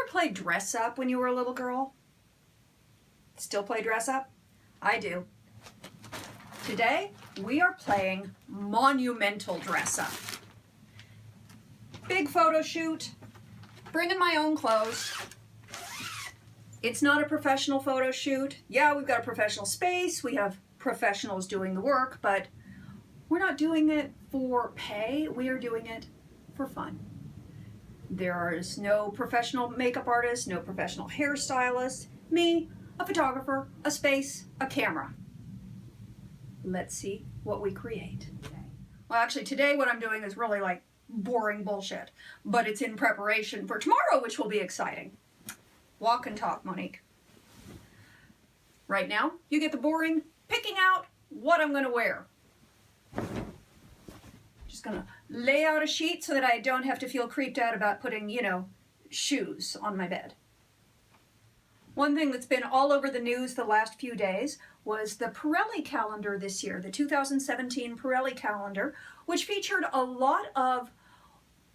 ever play dress up when you were a little girl? Still play dress up? I do. Today, we are playing Monumental Dress Up. Big photo shoot, bringing my own clothes. It's not a professional photo shoot. Yeah, we've got a professional space, we have professionals doing the work, but we're not doing it for pay, we are doing it for fun. There is no professional makeup artist, no professional hairstylist, me, a photographer, a space, a camera. Let's see what we create. Well, actually today what I'm doing is really like boring bullshit, but it's in preparation for tomorrow, which will be exciting. Walk and talk, Monique. Right now, you get the boring picking out what I'm gonna wear. Just gonna lay out a sheet so that I don't have to feel creeped out about putting, shoes on my bed. One thing that's been all over the news the last few days was the Pirelli calendar this year, the 2017 Pirelli calendar, which featured a lot of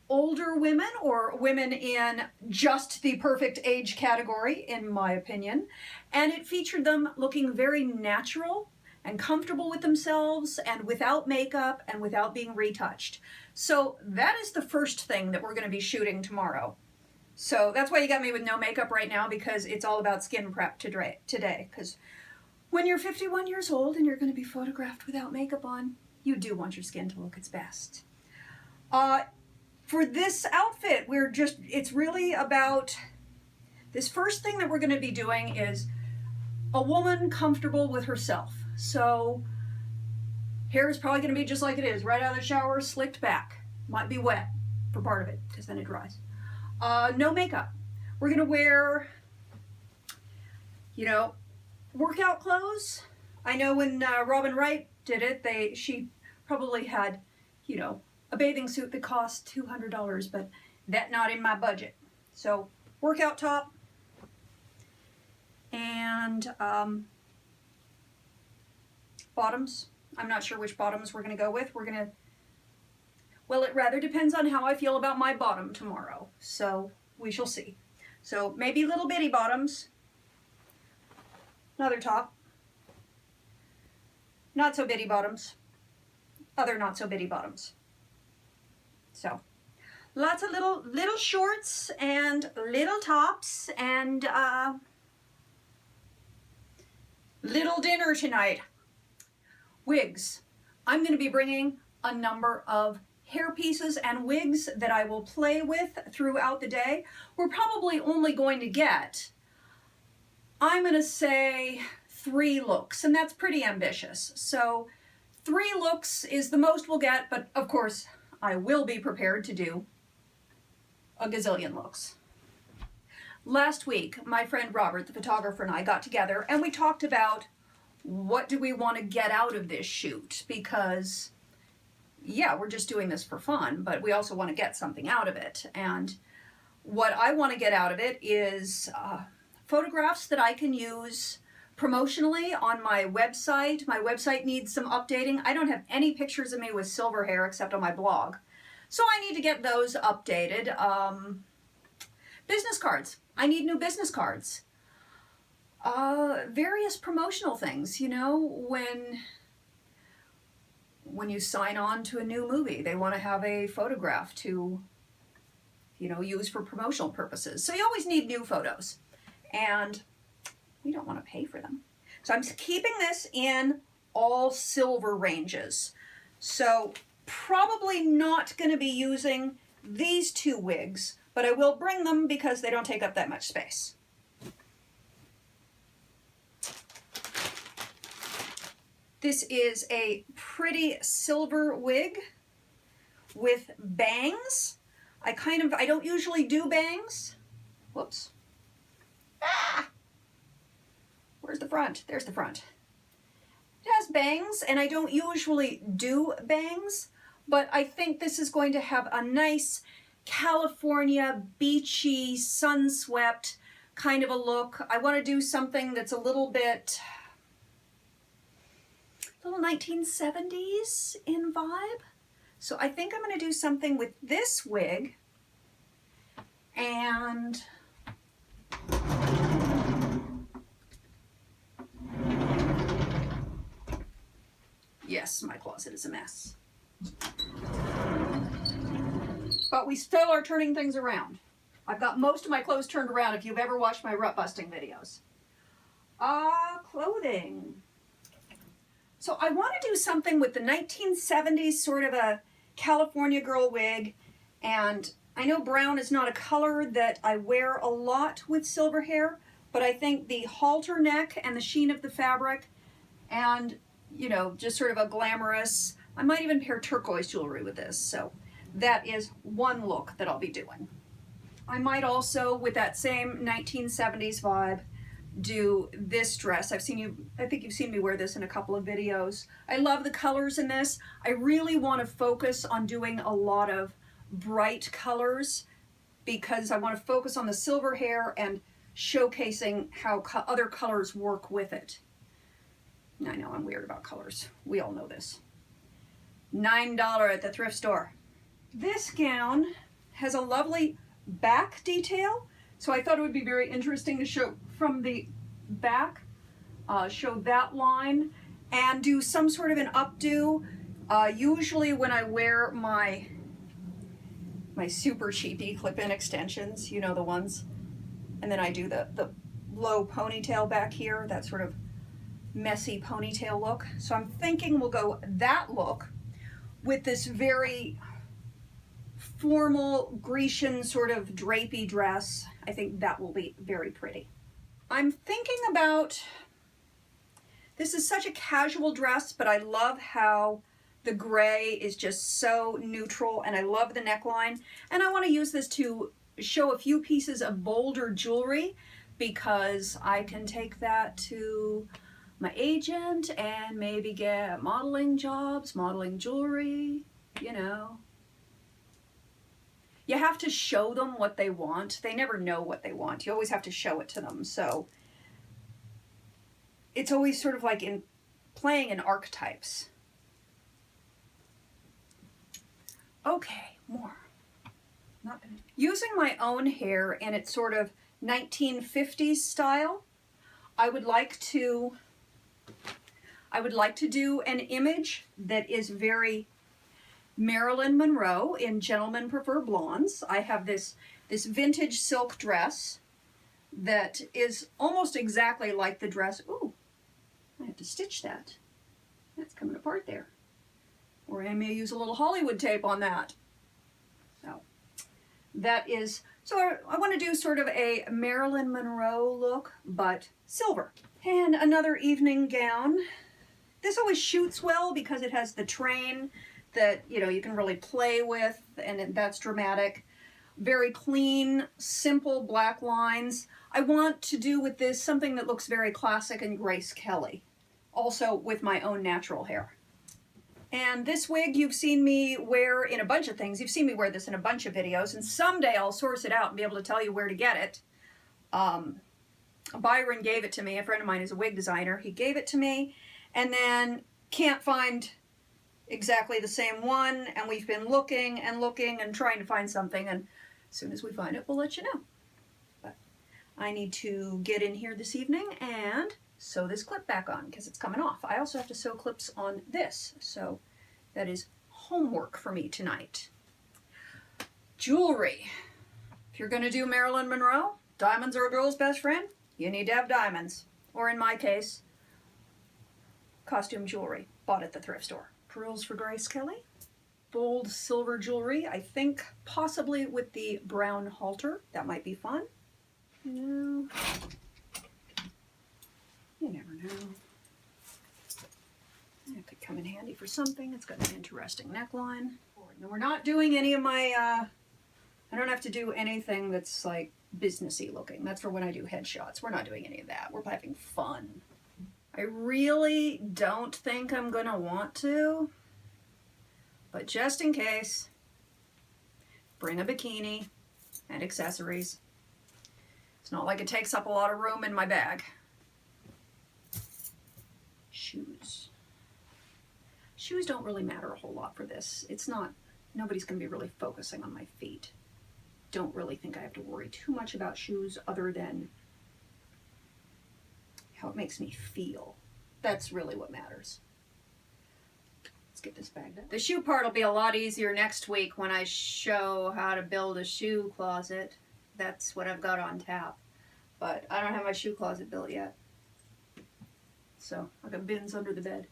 older women or women in just the perfect age category, in my opinion, and it featured them looking very natural and comfortable with themselves and without makeup and without being retouched. So that is the first thing that we're going to be shooting tomorrow. So that's why you got me with no makeup right now, because it's all about skin prep today. Because when you're 51 years old and you're going to be photographed without makeup on, you do want your skin to look its best. For this outfit, it's really about, this first thing that we're going to be doing is a woman comfortable with herself. So hair is probably going to be just like it is, right out of the shower, slicked back. Might be wet for part of it, because then it dries. No makeup. We're going to wear, workout clothes. I know when Robin Wright did it, she probably had, a bathing suit that cost $200, but that's not in my budget. So workout top and bottoms. I'm not sure which bottoms we're going to go with. Well, it rather depends on how I feel about my bottom tomorrow. So we shall see. So maybe little bitty bottoms. Another top. Not so bitty bottoms. Other not so bitty bottoms. So lots of little shorts and little tops and little dinner tonight. Wigs. I'm going to be bringing a number of hair pieces and wigs that I will play with throughout the day. We're probably only going to get, I'm going to say 3 looks, and that's pretty ambitious. So 3 looks is the most we'll get, but of course I will be prepared to do a gazillion looks. Last week, my friend Robert, the photographer, and I got together and we talked about what do we want to get out of this shoot, because yeah, we're just doing this for fun, but we also want to get something out of it. And what I want to get out of it is photographs that I can use promotionally on my website. My website needs some updating. I don't have any pictures of me with silver hair except on my blog. So I need to get those updated. Business cards. I need new business cards. Various promotional things, when you sign on to a new movie, they want to have a photograph to, use for promotional purposes. So you always need new photos, and we don't want to pay for them. So I'm keeping this in all silver ranges. So probably not going to be using these 2 wigs, but I will bring them because they don't take up that much space. This is a pretty silver wig with bangs. I don't usually do bangs. Whoops. Ah! Where's the front? There's the front. It has bangs, and I don't usually do bangs, but I think this is going to have a nice California, beachy, sun-swept kind of a look. I want to do something that's a little 1970s in vibe. So I think I'm going to do something with this wig and mess. My closet is a mess. But we still are turning things around. I've got most of my clothes turned around if you've ever watched my rut busting videos. Clothing. So I want to do something with the 1970s, sort of a California girl wig. And I know brown is not a color that I wear a lot with silver hair, but I think the halter neck and the sheen of the fabric and, you know, just sort of a glamorous, I might even pair turquoise jewelry with this. So that is one look that I'll be doing. I might also, with that same 1970s vibe, do this dress. I think you've seen me wear this in a couple of videos. I love the colors in this. I really want to focus on doing a lot of bright colors because I want to focus on the silver hair and showcasing how other colors work with it. I know I'm weird about colors. We all know this. $9 at the thrift store. This gown has a lovely back detail, so I thought it would be very interesting to show from the back, show that line, and do some sort of an updo. Usually when I wear my super cheapy clip-in extensions, you know, the ones, and then I do the low ponytail back here, that sort of messy ponytail look. So I'm thinking we'll go that look with this very formal Grecian sort of drapey dress. I think that will be very pretty. I'm thinking about, this is such a casual dress, but I love how the gray is just so neutral, and I love the neckline. And I want to use this to show a few pieces of bolder jewelry because I can take that to my agent and maybe get modeling jobs, modeling jewelry, you know. You have to show them what they want. They never know what they want. You always have to show it to them. So it's always sort of like in playing in archetypes. Okay, more. Using my own hair in its sort of 1950s style, I would like to do an image that is very Marilyn Monroe in Gentlemen Prefer Blondes. I have this vintage silk dress that is almost exactly like the dress. Ooh, I have to stitch that. That's coming apart there. Or I may use a little Hollywood tape on that. So that is, so I want to do sort of a Marilyn Monroe look, but silver. And another evening gown. This always shoots well because it has the train that, you know, you can really play with, and that's dramatic. Very clean, simple black lines. I want to do with this something that looks very classic and Grace Kelly, also with my own natural hair. And this wig you've seen me wear in a bunch of things. You've seen me wear this in a bunch of videos, and someday I'll source it out and be able to tell you where to get it. Byron gave it to me. A friend of mine is a wig designer. He gave it to me, and then can't find exactly the same one, and we've been looking and trying to find something, and as soon as we find it, we'll let you know. But I need to get in here this evening and sew this clip back on because it's coming off. I also have to sew clips on this, so that is homework for me tonight. Jewelry. If you're going to do Marilyn Monroe, diamonds are a girl's best friend. You need to have diamonds, or in my case, costume jewelry bought at the thrift store. Pearls for Grace Kelly. Bold silver jewelry, I think possibly with the brown halter. That might be fun. No. You never know. It could come in handy for something. It's got an interesting neckline. Now we're not doing any of my, I don't have to do anything that's like businessy looking. That's for when I do headshots. We're not doing any of that. We're having fun. I really don't think I'm gonna want to, but just in case, bring a bikini and accessories. It's not like it takes up a lot of room in my bag. Shoes. Shoes don't really matter a whole lot for this. It's not, nobody's gonna be really focusing on my feet. Don't really think I have to worry too much about shoes other than how it makes me feel. That's really what matters. get this bagged up. The shoe part will be a lot easier next week when I show how to build a shoe closet. That's what I've got on tap. But I don't have my shoe closet built yet. So I've got bins under the bed.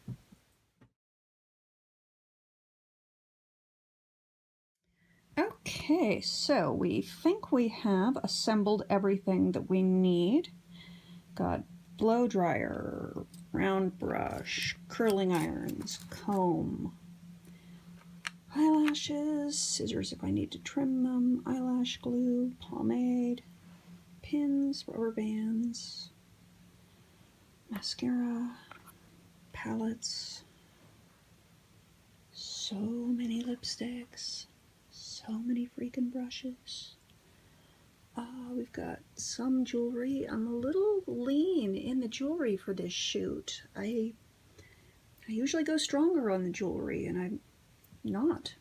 Okay, so we think we have assembled everything that we need. Got blow dryer, round brush, curling irons, comb, eyelashes, scissors if I need to trim them, eyelash glue, pomade, pins, rubber bands, mascara, palettes, so many lipsticks, so many freaking brushes. We've got some jewelry. I'm a little lean in the jewelry for this shoot. I usually go stronger on the jewelry, and I'm not.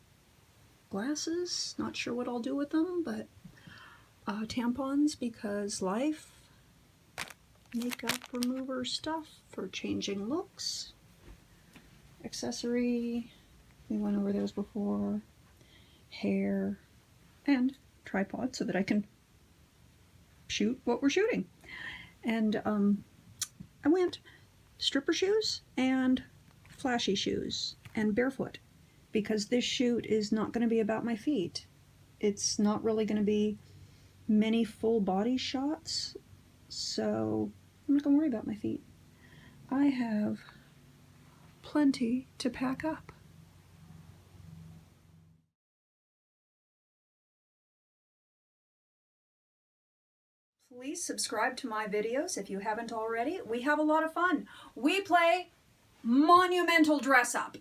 Glasses, not sure what I'll do with them, but tampons because life, makeup remover stuff for changing looks, accessory, we went over those before, hair, and tripod so that I can shoot what we're shooting. And I went stripper shoes and flashy shoes and barefoot because this shoot is not going to be about my feet. It's not really going to be many full body shots, so I'm not going to worry about my feet. I have plenty to pack up. Please subscribe to my videos if you haven't already. We have a lot of fun. We play Monumental Dress Up.